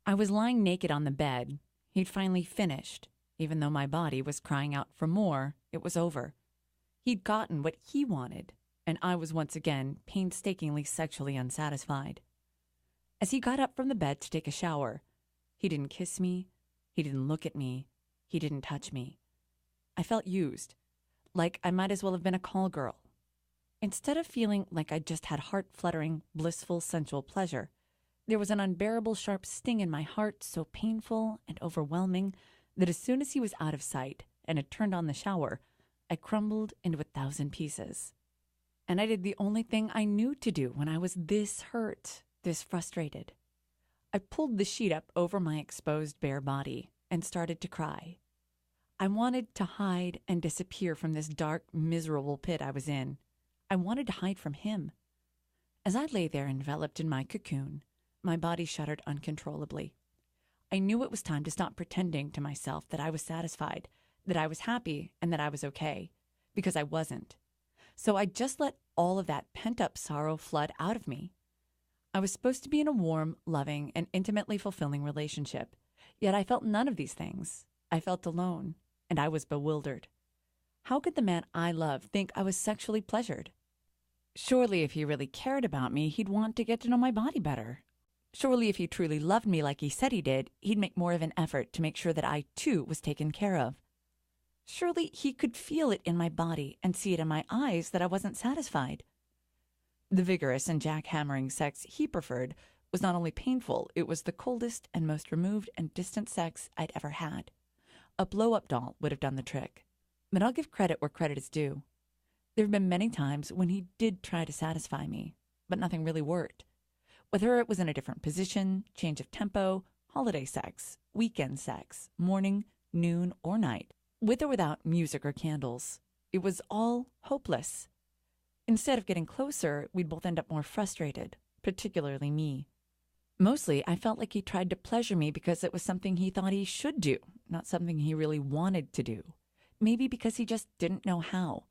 I was lying naked on the bed. He'd finally finished. Even though my body was crying out for more, it was over. He'd gotten what he wanted, and I was once again painstakingly sexually unsatisfied. As he got up from the bed to take a shower, he didn't kiss me, he didn't look at me, he didn't touch me. I felt used, like I might as well have been a call girl. Instead of feeling like I just had heart-fluttering, blissful, sensual pleasure, there was an unbearable sharp sting in my heart so painful and overwhelming that as soon as he was out of sight and had turned on the shower, I crumbled into 1,000 pieces. And I did the only thing I knew to do when I was this hurt, this frustrated. I pulled the sheet up over my exposed bare body and started to cry. I wanted to hide and disappear from this dark, miserable pit I was in. I wanted to hide from him. As I lay there enveloped in my cocoon, my body shuddered uncontrollably. I knew it was time to stop pretending to myself that I was satisfied, that I was happy, and that I was okay, because I wasn't. So I just let all of that pent-up sorrow flood out of me. I was supposed to be in a warm, loving, and intimately fulfilling relationship, yet I felt none of these things. I felt alone, and I was bewildered. How could the man I loved think I was sexually pleasured? Surely if he really cared about me, he'd want to get to know my body better. Surely if he truly loved me like he said he did, he'd make more of an effort to make sure that I, too, was taken care of. Surely he could feel it in my body and see it in my eyes that I wasn't satisfied. The vigorous and jackhammering sex he preferred was not only painful, it was the coldest and most removed and distant sex I'd ever had. A blow-up doll would have done the trick. But I'll give credit where credit is due. There have been many times when he did try to satisfy me, but nothing really worked. Whether it was in a different position, change of tempo, holiday sex, weekend sex, morning, noon, or night, with or without music or candles, it was all hopeless. Instead of getting closer, we'd both end up more frustrated, particularly me. Mostly, I felt like he tried to pleasure me because it was something he thought he should do, not something he really wanted to do. Maybe because he just didn't know how.